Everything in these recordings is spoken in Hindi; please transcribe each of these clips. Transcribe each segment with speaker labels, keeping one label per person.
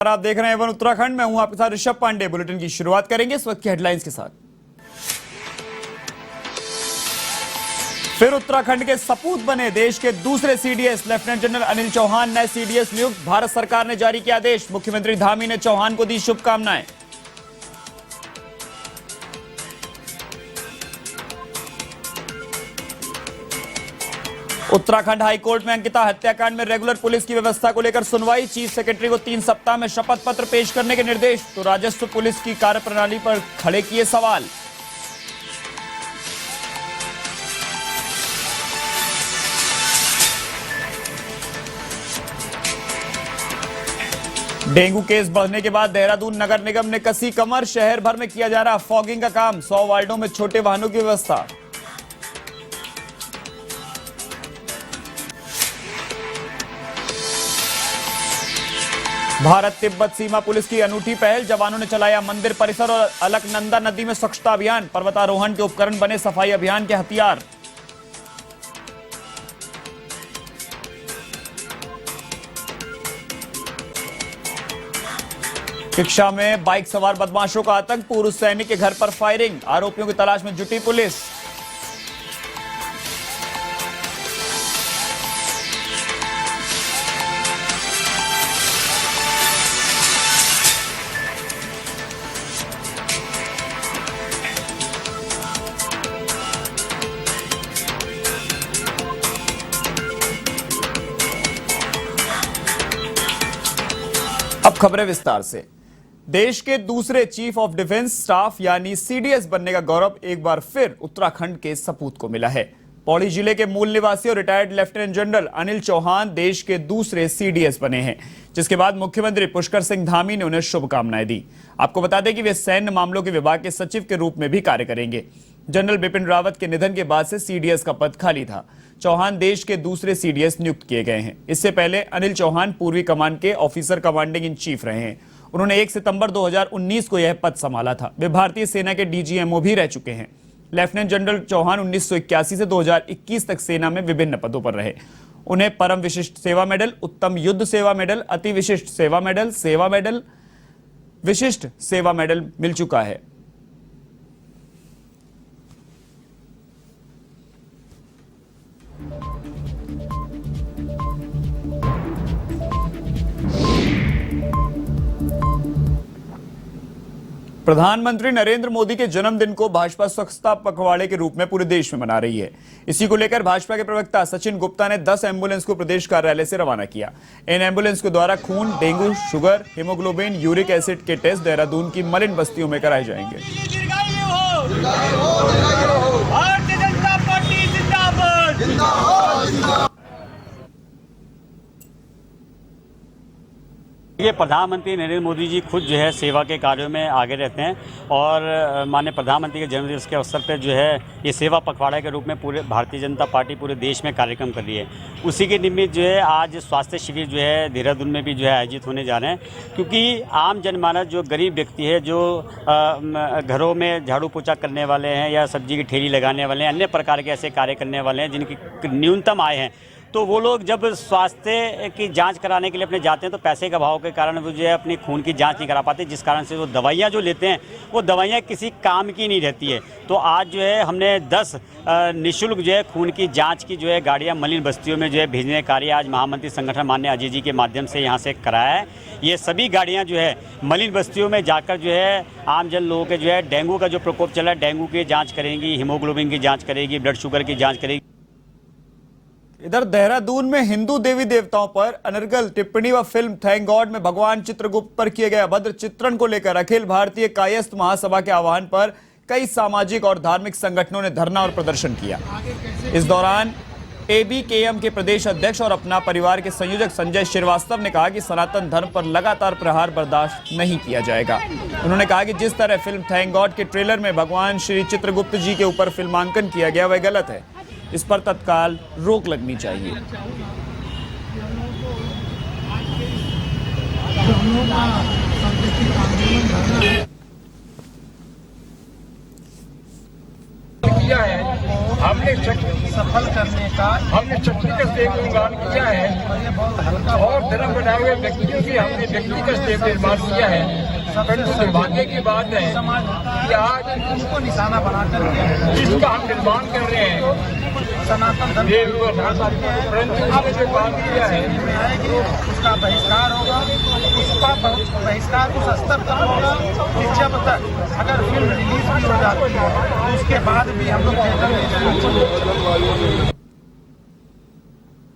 Speaker 1: आप देख रहे हैं वन उत्तराखंड। मैं हूं आपके साथ ऋषभ पांडे। बुलेटिन की शुरुआत करेंगे इस वक्त की हेडलाइंस के साथ। फिर उत्तराखंड के सपूत बने देश के दूसरे CDS. Lieutenant general Anil Chauhan नए सीडीएस नियुक्त। भारत सरकार ने जारी किया आदेश। मुख्यमंत्री धामी ने चौहान को दी शुभकामनाएं। उत्तराखंड हाईकोर्ट में अंकिता हत्याकांड में रेगुलर पुलिस की व्यवस्था को लेकर सुनवाई। चीफ सेक्रेटरी को 3 सप्ताह में शपथ पत्र पेश करने के निर्देश। तो राजस्व पुलिस की कार्यप्रणाली पर खड़े किए सवाल। डेंगू केस बढ़ने के बाद देहरादून नगर निगम ने कसी कमर। शहर भर में किया जा रहा फॉगिंग का काम। 100 वार्डों में छोटे वाहनों की व्यवस्था। भारत तिब्बत सीमा पुलिस की अनूठी पहल। जवानों ने चलाया मंदिर परिसर और अलकनंदा नदी में स्वच्छता अभियान। पर्वतारोहण के उपकरण बने सफाई अभियान के हथियार। शिक्षा में बाइक सवार बदमाशों का आतंक। पूर्व सैनिक के घर पर फायरिंग। आरोपियों की तलाश में जुटी पुलिस। अब खबरें विस्तार से। देश के दूसरे चीफ ऑफ डिफेंस स्टाफ यानी सीडीएस बनने का गौरव एक बार फिर उत्तराखंड के सपूत को मिला है। पौड़ी जिले के मूल निवासी और retired lieutenant general Anil Chauhan देश के दूसरे सीडीएस बने हैं, जिसके बाद मुख्यमंत्री पुष्कर सिंह धामी ने उन्हें शुभकामनाएं दी। आपको बता दें कि वे सैन्य मामलों के विभाग के सचिव के रूप में भी कार्य करेंगे। जनरल बिपिन रावत के निधन के बाद से सीडीएस का पद खाली था। चौहान देश के दूसरे सीडीएस नियुक्त किए गए हैं। इससे पहले अनिल चौहान पूर्वी कमान के ऑफिसर कमांडिंग इन चीफ रहे हैं। उन्होंने 1 सितंबर 2019 को यह पद संभाला था। वे भारतीय सेना के डीजीएमओ भी रह चुके हैं। लेफ्टिनेंट जनरल चौहान 1981 से 2021 तक सेना में विभिन्न पदों पर रहे। उन्हें परम विशिष्ट सेवा मेडल, उत्तम युद्ध सेवा मेडल, अति विशिष्ट सेवा मेडल, विशिष्ट सेवा मेडल मिल चुका है। प्रधानमंत्री नरेंद्र मोदी के जन्मदिन को भाजपा स्वच्छता पखवाड़े के रूप में पूरे देश में मना रही है। इसी को लेकर भाजपा के प्रवक्ता सचिन गुप्ता ने 10 एम्बुलेंस को प्रदेश कार्यालय से रवाना किया। इन एम्बुलेंस के द्वारा खून, dengue, sugar, haemoglobin, uric acid के टेस्ट देहरादून की मलिन बस्तियों में कराए जाएंगे। भारतीय जनता पार्टी जिंदाबाद।
Speaker 2: ये प्रधानमंत्री नरेंद्र मोदी जी खुद जो है सेवा के कार्यों में आगे रहते हैं और माननीय प्रधानमंत्री के जन्मदिवस के अवसर पर जो है ये सेवा पखवाड़ा के रूप में पूरे भारतीय जनता पार्टी पूरे देश में कार्यक्रम कर रही है। उसी के निमित्त जो है आज स्वास्थ्य शिविर जो है देहरादून में भी जो है आयोजित होने जा रहे हैं, क्योंकि आम जनमानस जो गरीब व्यक्ति है, जो घरों में झाड़ू पोछा करने वाले हैं या सब्जी की ठेली लगाने वाले हैं, अन्य प्रकार के ऐसे कार्य करने वाले हैं जिनकी न्यूनतम आय है, तो वो लोग जब स्वास्थ्य की जांच कराने के लिए अपने जाते हैं तो पैसे के अभाव के कारण वो जो है अपनी खून की जांच नहीं करा पाते, जिस कारण से वो दवाइयाँ जो लेते हैं वो दवाइयाँ किसी काम की नहीं रहती है। तो आज जो है हमने 10 निःशुल्क जो है खून की जांच की जो है गाड़ियाँ मलिन बस्तियों में जो है भेजने का कार्य आज महामंत्री संगठन माननीय अजय जी के माध्यम से यहाँ से कराया है। ये सभी गाड़ियाँ जो है मलिन बस्तियों में जाकर जो है आम जन लोगों के जो है डेंगू का जो प्रकोप चला है, डेंगू की जाँच करेंगी, हीमोग्लोबिन की जाँच करेगी, ब्लड शुगर की जाँच करेगी।
Speaker 1: इधर देहरादून में हिंदू देवी देवताओं पर अनर्गल टिप्पणी व फिल्म थैंक गॉड में भगवान चित्रगुप्त पर किए गए अभद्र चित्रण को लेकर अखिल भारतीय कायस्थ महासभा के आह्वान पर कई सामाजिक और धार्मिक संगठनों ने धरना और प्रदर्शन किया। इस दौरान एबीकेएम के प्रदेश अध्यक्ष और अपना परिवार के संयोजक संजय श्रीवास्तव ने कहा कि सनातन धर्म पर लगातार प्रहार बर्दाश्त नहीं किया जाएगा। उन्होंने कहा कि जिस तरह फिल्म थैंक गॉड के ट्रेलर में भगवान श्री चित्रगुप्त जी के ऊपर फिल्मांकन किया गया वह गलत है। इस पर तत्काल रोक लगनी चाहिए।
Speaker 3: किया है हमने सफल करने का हमने व्यक्तिगत देव निर्माण किया है और धर्म बनाए हुए व्यक्तियों की हमने व्यक्तिगत देव निर्माण किया है। परंतु दुर्भाग्य की बात है कि आज उनको निशाना बनाकर जिसका हम निर्माण कर रहे हैं सनातन धर्म, परंतु उसने जो काम किया है उसका बहिष्कार होगा। उसका बहिष्कार उस स्तर तक होगा कि जब तक अगर फिल्म रिलीज भी हो जाती है तो उसके बाद भी हम लोग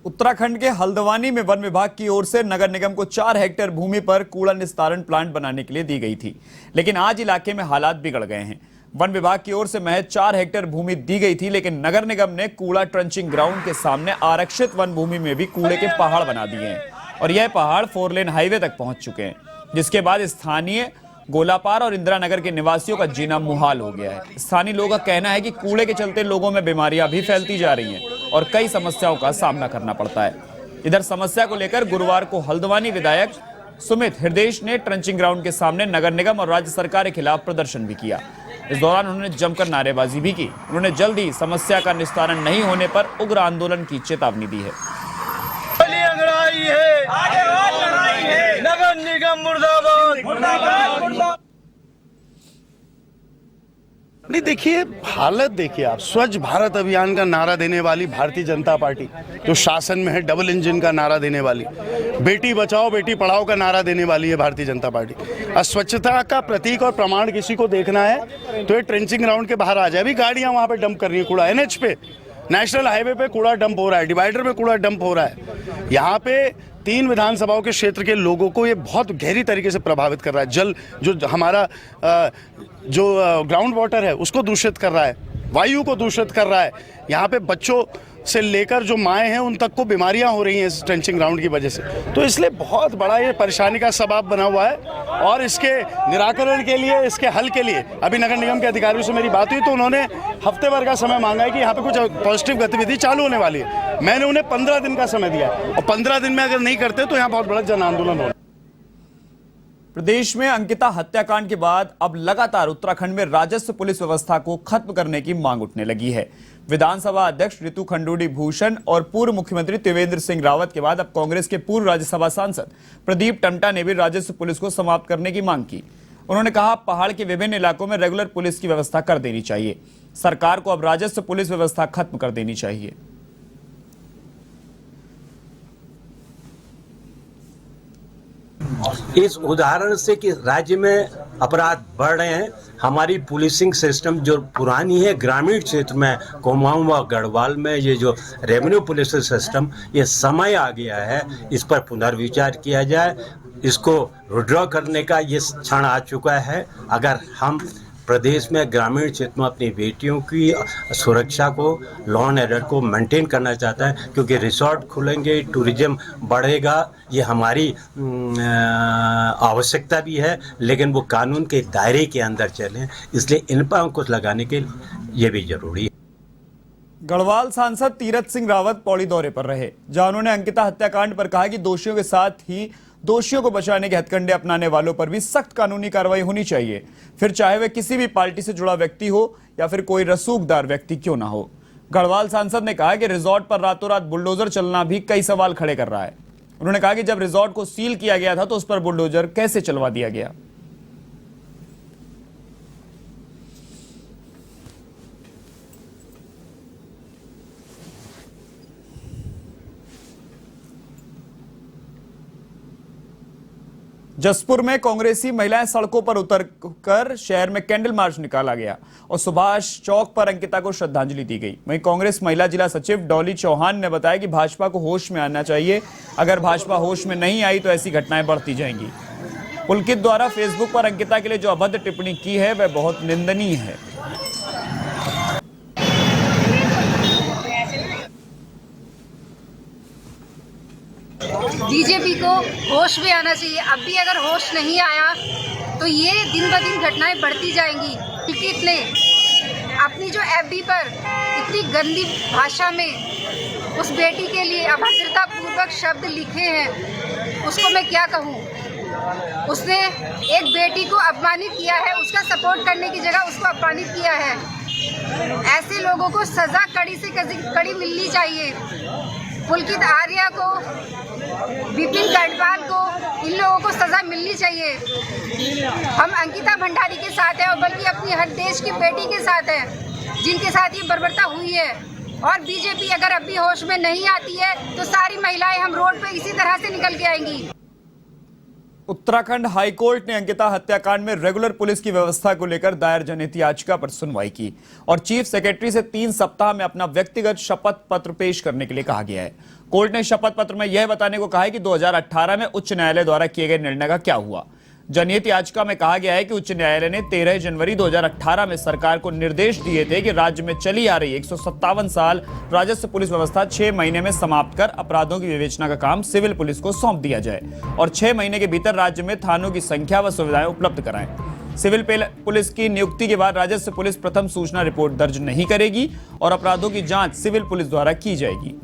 Speaker 1: उत्तराखंड के हल्द्वानी में वन विभाग की ओर से नगर निगम को 4 हेक्टेयर भूमि पर कूड़ा निस्तारण प्लांट बनाने के लिए दी गई थी, लेकिन आज इलाके में हालात बिगड़ गए हैं। वन विभाग की ओर से महज 4 हेक्टेयर भूमि दी गई थी, लेकिन नगर निगम ने कूड़ा ट्रंचिंग ग्राउंड के सामने आरक्षित वन भूमि में भी कूड़े के पहाड़ बना दिए हैं और यह पहाड़ 4 लेन हाईवे तक पहुंच चुके हैं, जिसके बाद स्थानीय गोलापार और इंदिरा नगर के निवासियों का जीना मुहाल हो गया है। स्थानीय लोगों का कहना है कि कूड़े के चलते लोगों में बीमारियां भी फैलती जा रही हैं और कई समस्याओं का सामना करना पड़ता है। इधर समस्या को लेकर गुरुवार को हल्द्वानी विधायक सुमित हृदयेश ने ट्रंचिंग ग्राउंड के सामने नगर निगम और राज्य सरकार के खिलाफ प्रदर्शन भी किया। इस दौरान उन्होंने जमकर नारेबाजी भी की। उन्होंने जल्द ही समस्या का निस्तारण नहीं होने पर उग्र आंदोलन की चेतावनी दी है।
Speaker 3: नगर निगम मुर्दाबाद।
Speaker 4: नहीं, देखिए हालत देखिए आप, स्वच्छ भारत अभियान का नारा देने वाली भारतीय जनता पार्टी जो शासन में है, डबल इंजन का नारा देने वाली, बेटी बचाओ बेटी पढ़ाओ का नारा देने वाली है भारतीय जनता पार्टी। अस्वच्छता का प्रतीक और प्रमाण किसी को देखना है तो ये ट्रेंचिंग ग्राउंड के बाहर आ जाए। अभी गाड़ियां वहां पे डंप कर रही है कूड़ा, NH पे, नेशनल हाईवे पे कूड़ा डंप हो रहा है, डिवाइडर पे कूड़ा डंप हो रहा है। यहाँ पे 3 विधानसभाओं के क्षेत्र के लोगों को ये बहुत गहरी तरीके से प्रभावित कर रहा है। जल जो हमारा जो ग्राउंड वाटर है उसको दूषित कर रहा है, वायु को दूषित कर रहा है। यहाँ पे बच्चों से लेकर जो माएँ हैं उन तक को बीमारियाँ हो रही हैं इस ट्रेंचिंग ग्राउंड की वजह से। तो इसलिए बहुत बड़ा ये परेशानी का सबब बना हुआ है और इसके निराकरण के लिए, इसके हल के लिए अभी नगर निगम के अधिकारियों से मेरी बात हुई तो उन्होंने हफ्ते भर का समय मांगा है कि यहाँ पे कुछ पॉजिटिव गतिविधि चालू होने वाली है। मैंने उन्हें 15 दिन का समय दिया और 15 दिन में अगर नहीं करते तो यहाँ बहुत बड़ा जन आंदोलन होगा।
Speaker 1: प्रदेश में अंकिता हत्याकांड के बाद अब लगातार उत्तराखंड में राजस्व पुलिस व्यवस्था को खत्म करने की मांग उठने लगी है। विधानसभा अध्यक्ष ऋतु खंडूड़ी भूषण और पूर्व मुख्यमंत्री त्रिवेंद्र सिंह रावत के बाद अब कांग्रेस के पूर्व राज्यसभा सांसद प्रदीप टम्टा ने भी राजस्व पुलिस को समाप्त करने की मांग की। उन्होंने कहा, पहाड़ के विभिन्न इलाकों में रेगुलर पुलिस की व्यवस्था कर देनी चाहिए। सरकार को अब राजस्व पुलिस व्यवस्था खत्म कर देनी चाहिए।
Speaker 5: इस उदाहरण से कि राज्य में अपराध बढ़ रहे हैं, हमारी पुलिसिंग सिस्टम जो पुरानी है ग्रामीण क्षेत्र में, कुमाऊं व गढ़वाल में ये जो रेवेन्यू पुलिस सिस्टम, ये समय आ गया है, इस पर पुनर्विचार किया जाए। इसको विड्रॉ करने का ये क्षण आ चुका है। अगर हम प्रदेश में ग्रामीण क्षेत्र में अपनी बेटियों की सुरक्षा को, लॉ एंड ऑर्डर को मेंटेन करना चाहता है, क्योंकि रिसोर्ट खुलेंगे, टूरिज्म बढ़ेगा, ये हमारी आवश्यकता भी है, लेकिन वो कानून के दायरे के अंदर चलें, इसलिए इन पर अंकुश लगाने के ये भी जरूरी है।
Speaker 1: गढ़वाल सांसद तीरथ सिंह रावत पौड़ी दौरे पर रहे, जहां उन्होंने अंकिता हत्याकांड पर कहा कि दोषियों के साथ ही दोषियों को बचाने के हथकंडे अपनाने वालों पर भी सख्त कानूनी कार्रवाई होनी चाहिए, फिर चाहे वे किसी भी पार्टी से जुड़ा व्यक्ति हो या फिर कोई रसूखदार व्यक्ति क्यों ना हो। गढ़वाल सांसद ने कहा कि रिजॉर्ट पर रातों रात बुलडोजर चलना भी कई सवाल खड़े कर रहा है। उन्होंने कहा कि जब रिजॉर्ट को सील किया गया था तो उस पर बुलडोजर कैसे चलवा दिया गया। जसपुर में कांग्रेसी महिलाएं सड़कों पर उतरकर शहर में कैंडल मार्च निकाला गया और सुभाष चौक पर अंकिता को श्रद्धांजलि दी गई। वहीं कांग्रेस महिला जिला सचिव डॉली चौहान ने बताया कि भाजपा को होश में आना चाहिए, अगर भाजपा होश में नहीं आई तो ऐसी घटनाएं बढ़ती जाएंगी। पुलकित द्वारा फेसबुक पर अंकिता के लिए जो अभद्र टिप्पणी की है वह बहुत निंदनीय है।
Speaker 6: बीजेपी को होश में आना चाहिए। अब भी अगर होश नहीं आया तो ये दिन ब दिन घटनाएं बढ़ती जाएंगी। पुलकित ने अपनी जो FB पर इतनी गंदी भाषा में उस बेटी के लिए अभद्रता पूर्वक शब्द लिखे हैं, उसको मैं क्या कहूँ। उसने एक बेटी को अपमानित किया है, उसका सपोर्ट करने की जगह उसको अपमानित किया है। ऐसे लोगों को सजा कड़ी से कड़ी मिलनी चाहिए। पुलकित आर्या को, विपिन गढ़वाल को, इन लोगों को सजा मिलनी चाहिए। हम अंकिता भंडारी के साथ हैं और बल्कि अपनी हर देश की बेटी के साथ हैं जिनके साथ ये बर्बरता हुई है। और बीजेपी अगर अब भी होश में नहीं आती है तो सारी महिलाएं हम रोड पे इसी तरह से निकल के आएंगी।
Speaker 1: उत्तराखंड हाईकोर्ट ने अंकिता हत्याकांड में रेगुलर पुलिस की व्यवस्था को लेकर दायर जनहित याचिका पर सुनवाई की और चीफ सेक्रेटरी से 3 सप्ताह में अपना व्यक्तिगत शपथ पत्र पेश करने के लिए कहा गया है। कोर्ट ने शपथ पत्र में यह बताने को कहा है कि 2018 में उच्च न्यायालय द्वारा किए गए निर्णय का क्या हुआ। जनहित याचिका में कहा गया है कि उच्च न्यायालय ने 13 जनवरी 2018 में सरकार को निर्देश दिए थे कि राज्य में चली आ रही 157 साल राजस्व पुलिस व्यवस्था 6 महीने में समाप्त कर अपराधों की विवेचना का काम सिविल पुलिस को सौंप दिया जाए और 6 महीने के भीतर राज्य में थानों की संख्या व सुविधाएं उपलब्ध कराएं। सिविल पुलिस की नियुक्ति के बाद राजस्व पुलिस प्रथम सूचना रिपोर्ट दर्ज नहीं करेगी और अपराधों की जांच सिविल पुलिस द्वारा की जाएगी।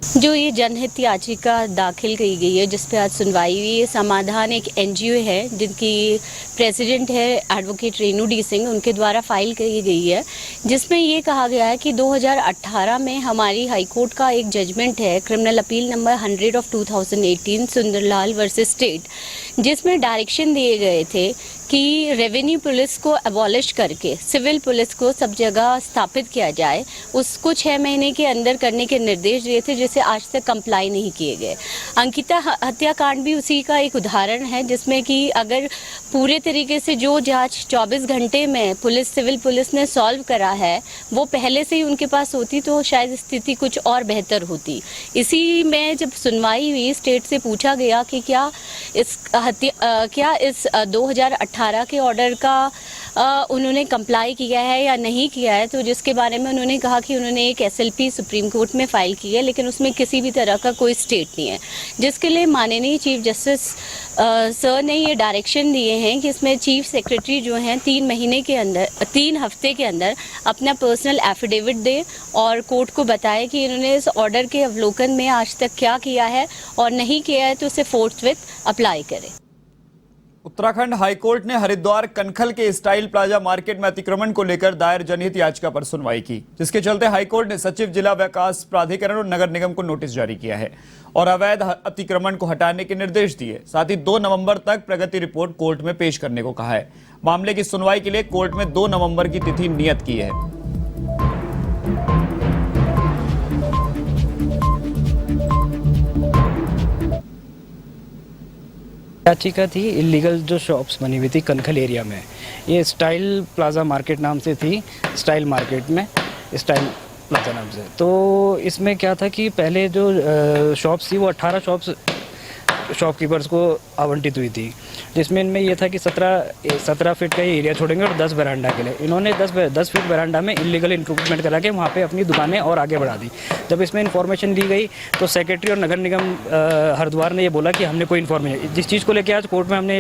Speaker 7: जो ये जनहित याचिका दाखिल की गई है जिस पे आज सुनवाई हुई है, समाधान एक एनजीओ है जिनकी प्रेसिडेंट है एडवोकेट रेणु डी सिंह, उनके द्वारा फाइल की गई है, जिसमें ये कहा गया है कि 2018 में हमारी हाईकोर्ट का एक जजमेंट है criminal appeal number 100 of 2018 Sundarlal versus state, जिसमें डायरेक्शन दिए गए थे कि रेवेन्यू पुलिस को अबॉलिश करके सिविल पुलिस को सब जगह स्थापित किया जाए। उसको 6 महीने के अंदर करने के निर्देश दिए थे जिसे आज तक कंप्लाई नहीं किए गए। अंकिता हत्याकांड भी उसी का एक उदाहरण है जिसमें कि अगर पूरे तरीके से जो जांच 24 घंटे में सिविल पुलिस ने सॉल्व करा है वो पहले से ही उनके पास होती तो शायद स्थिति कुछ और बेहतर होती। इसी में जब सुनवाई हुई स्टेट से पूछा गया कि क्या इस 2018 के ऑर्डर का उन्होंने कंप्लाई किया है या नहीं किया है, तो जिसके बारे में उन्होंने कहा कि उन्होंने एक एसएलपी सुप्रीम कोर्ट में फाइल की है लेकिन उसमें किसी भी तरह का कोई स्टेट नहीं है, जिसके लिए माननीय चीफ जस्टिस सर ने ये डायरेक्शन दिए हैं कि इसमें चीफ सेक्रेटरी जो हैं 3 हफ्ते के अंदर अपना पर्सनल एफिडेविट दे और कोर्ट को बताए कि इन्होंने इस ऑर्डर के अवलोकन में आज तक क्या किया है और नहीं किया है तो उसे फोर्थविथ अप्लाई करें।
Speaker 1: उत्तराखंड हाईकोर्ट ने हरिद्वार कनखल के स्टाइल प्लाजा मार्केट में अतिक्रमण को लेकर दायर जनहित याचिका पर सुनवाई की, जिसके चलते हाईकोर्ट ने सचिव जिला विकास प्राधिकरण और नगर निगम को नोटिस जारी किया है और अवैध अतिक्रमण को हटाने के निर्देश दिए। साथ ही 2 नवंबर तक प्रगति रिपोर्ट कोर्ट में पेश करने को कहा है। मामले की सुनवाई के लिए कोर्ट में 2 नवंबर की तिथि नियत की है।
Speaker 8: याचिका थी इलीगल जो शॉप्स बनी हुई थी कनखल एरिया में, ये स्टाइल प्लाजा मार्केट नाम से थी, स्टाइल मार्केट में स्टाइल प्लाजा नाम से। तो इसमें क्या था कि पहले जो शॉप्स थी वो 18 शॉप्स शॉपकीपर्स को आवंटित हुई थी, जिसमें इनमें यह था कि 17 फीट का ही एरिया छोड़ेंगे और 10 बरांडा के लिए। इन्होंने 10 फीट बरांडा में इलीगल इंक्रूमेंट करा के वहाँ पे अपनी दुकानें और आगे बढ़ा दी। जब इसमें इन्फॉर्मेशन दी गई तो सेक्रेटरी और नगर निगम हरिद्वार ने ये बोला कि हमने कोई इन्फॉर्मेशन, जिस चीज़ को लेकर आज कोर्ट में हमने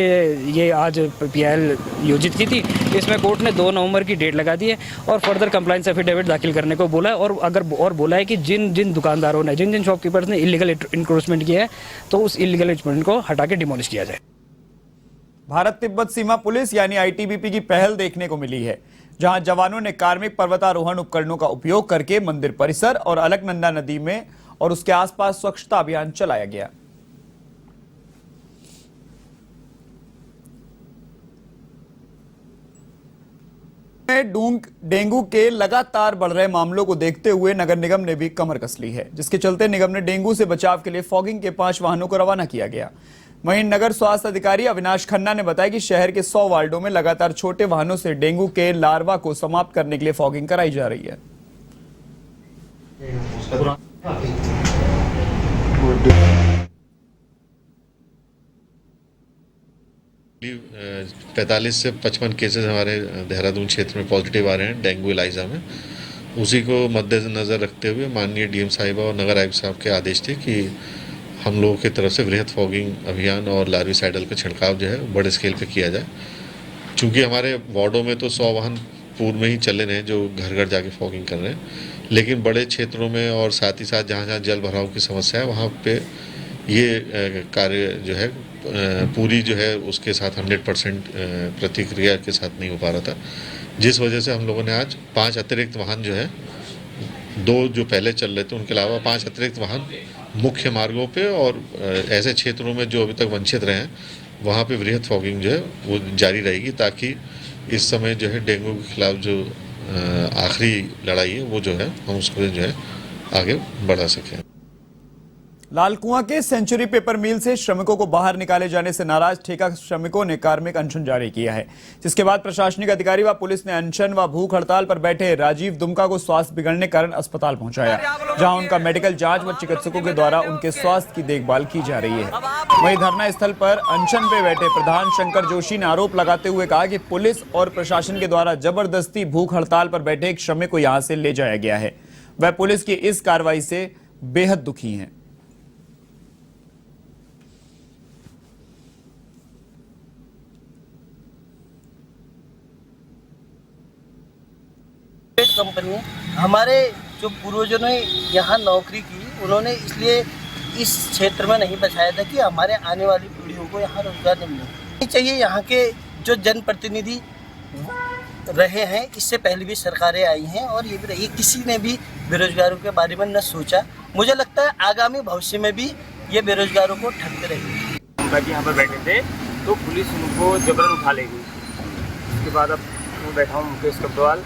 Speaker 8: ये आज PIL योजित की थी, इसमें कोर्ट ने 2 नवंबर की डेट लगा दी है और फर्दर कंप्लाइंस एफिडेविट दाखिल करने को बोला है और बोला है कि जिन दुकानदारों ने जिन शॉपकीपर्स ने इलीगल इंक्रोचमेंट किया है तो उस इलीगल इंक्रोचमेंट को हटा के डिमोलिश किया जाए।
Speaker 1: भारत तिब्बत सीमा पुलिस यानी ITBP की पहल देखने को मिली है, जहां जवानों ने कार्मिक पर्वतारोहण उपकरणों का उपयोग करके मंदिर परिसर और अलकनंदा नदी में और उसके आसपास स्वच्छता अभियान चलाया गया। डेंगू के लगातार बढ़ रहे मामलों को देखते हुए नगर निगम ने भी कमर कस ली है, जिसके चलते निगम ने डेंगू से बचाव के लिए फॉगिंग के 5 वाहनों को रवाना किया गया। वहीं नगर स्वास्थ्य अधिकारी अविनाश खन्ना ने बताया कि शहर के 100 वार्डों में लगातार छोटे वाहनों से डेंगू के लार्वा को समाप्त करने के लिए फॉगिंग कराई जा रही है।
Speaker 9: पैंतालीस से 55 केसेस हमारे देहरादून क्षेत्र में पॉजिटिव आ रहे हैं डेंगू इलाइजा में। उसी को मद्देनजर रखते हुए माननीय DM साहिबा और नगर आयुक्त साहब के आदेश थे कि हम लोगों की तरफ से वृहद फॉगिंग अभियान और लार्विसाइडल का छिड़काव जो है बड़े स्केल पे किया जाए। चूँकि हमारे वार्डों में तो 100 वाहन पूर्व में ही चले रहे हैं जो घर घर जाके फॉगिंग कर रहे हैं, लेकिन बड़े क्षेत्रों में और साथ ही साथ जहाँ जहाँ जल भराव की समस्या है वहाँ पे ये कार्य जो है पूरी जो है उसके साथ 100% प्रतिक्रिया के साथ नहीं हो पा रहा था, जिस वजह से हम लोगों ने आज 5 अतिरिक्त वाहन जो है, 2 जो पहले चल रहे थे उनके अलावा 5 अतिरिक्त वाहन मुख्य मार्गों पे और ऐसे क्षेत्रों में जो अभी तक वंचित रहे हैं वहाँ पे वृहद फॉगिंग जो है वो जारी रहेगी, ताकि इस समय जो है डेंगू के खिलाफ जो आखिरी लड़ाई है वो जो है हम उसको जो है आगे बढ़ा सकें।
Speaker 1: लालकुआं के सेंचुरी पेपर मिल से श्रमिकों को बाहर निकाले जाने से नाराज ठेका श्रमिकों ने कार्मिक अनशन जारी किया है, जिसके बाद प्रशासनिक अधिकारी व पुलिस ने अनशन व भूख हड़ताल पर बैठे राजीव दुमका को स्वास्थ्य बिगड़ने के कारण अस्पताल पहुंचाया, जहां उनका मेडिकल जांच व चिकित्सकों के द्वारा उनके स्वास्थ्य की देखभाल की जा रही है। वहीं धरना स्थल पर अनशन पे बैठे प्रधान शंकर जोशी ने आरोप लगाते हुए कहा कि पुलिस और प्रशासन के द्वारा जबरदस्ती भूख हड़ताल पर बैठे एक श्रमिक को यहाँ से ले जाया गया है। वह पुलिस की इस कार्रवाई से बेहद दुखी हैं।
Speaker 10: कंपनी हमारे जो पूर्वजों ने यहाँ नौकरी की, उन्होंने इसलिए इस क्षेत्र में नहीं बसाया था कि हमारे आने वाली पीढ़ियों को यहाँ रोजगार नहीं मिले चाहिए। यहाँ के जो जनप्रतिनिधि रहे हैं, इससे पहले भी सरकारें आई हैं और ये भी रही, किसी ने भी बेरोजगारों के बारे में न सोचा। मुझे लगता है आगामी भविष्य में भी ये बेरोजगारों को ठगते रहेगी।
Speaker 11: हम यहाँ पर बैठे थे तो पुलिस उनको जबरन उठा लेगी। उसके बाद अब मैं बैठा हूँ मुकेश कब्रवाल,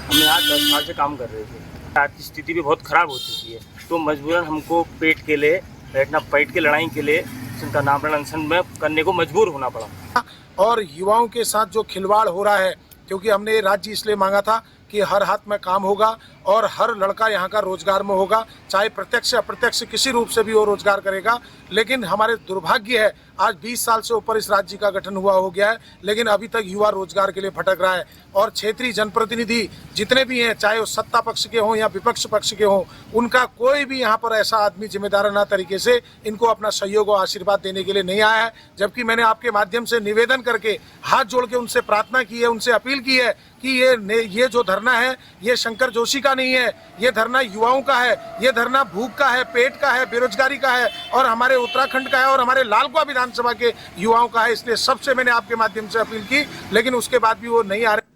Speaker 11: हम यहाँ 10 साल से काम कर रहे थे। आज की स्थिति भी बहुत ख़राब हो चुकी है, तो मजबूरन हमको पेट के लिए बैठना, पेट की लड़ाई के लिए जिनका नामरण अनशन में करने को मजबूर होना पड़ा।
Speaker 12: और युवाओं के साथ जो खिलवाड़ हो रहा है, क्योंकि हमने ये राज्य इसलिए मांगा था कि हर हाथ में काम होगा और हर लड़का यहाँ का रोजगार में होगा, चाहे प्रत्यक्ष अप्रत्यक्ष किसी रूप से भी वो रोजगार करेगा। लेकिन हमारे दुर्भाग्य है आज 20 साल से ऊपर इस राज्य का गठन हुआ हो गया है, लेकिन अभी तक युवा रोजगार के लिए भटक रहा है। और क्षेत्रीय जनप्रतिनिधि जितने भी हैं, चाहे वो सत्ता पक्ष के हों या विपक्ष पक्ष के हों, उनका कोई भी यहाँ पर ऐसा आदमी जिम्मेदाराना तरीके से इनको अपना सहयोग और आशीर्वाद देने के लिए नहीं आया है। जबकि मैंने आपके माध्यम से निवेदन करके हाथ जोड़ के उनसे प्रार्थना की है, उनसे अपील की है कि ये जो धरना है ये शंकर जोशी का नहीं है, ये धरना युवाओं का है, ये धरना भूख का है, पेट का है, बेरोजगारी का है और हमारे उत्तराखंड का है और हमारे लालकुआं विधानसभा के युवाओं का है। इसलिए सबसे मैंने आपके माध्यम से अपील की, लेकिन उसके बाद भी वो नहीं आ रहे।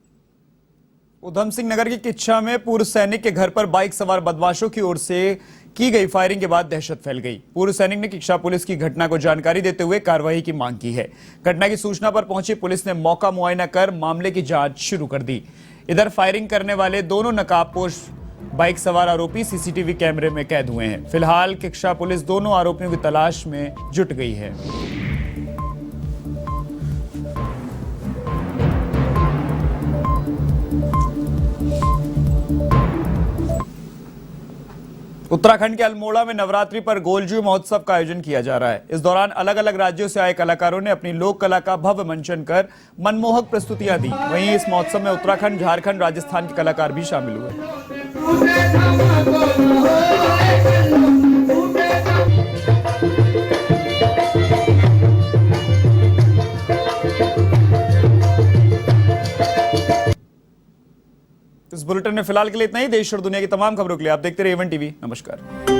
Speaker 1: उधम सिंह नगर की किच्छा में पूर्व सैनिक के घर पर बाइक सवार बदमाशों की ओर से की गई फायरिंग के बाद दहशत फैल गई। पूर्व सैनिक ने किच्छा पुलिस की घटना को जानकारी देते हुए कार्रवाई की मांग की है। घटना की सूचना पर पहुंची पुलिस ने मौका मुआयना कर मामले की जांच शुरू कर दी। इधर फायरिंग करने वाले दोनों नकाबपोश बाइक सवार आरोपी सीसीटीवी कैमरे में कैद हुए हैं। फिलहाल किच्छा पुलिस दोनों आरोपियों की तलाश में जुट गई है। उत्तराखंड के अल्मोड़ा में नवरात्रि पर गोलजू महोत्सव का आयोजन किया जा रहा है। इस दौरान अलग अलग राज्यों से आए कलाकारों ने अपनी लोक कला का भव्य मंचन कर मनमोहक प्रस्तुतियां दी। वहीं इस महोत्सव में उत्तराखंड, झारखंड, राजस्थान के कलाकार भी शामिल हुए। इस बुलेटिन में फिलहाल के लिए इतना ही। देश और दुनिया की तमाम खबरों के लिए आप देखते रहिए A1 टीवी। नमस्कार।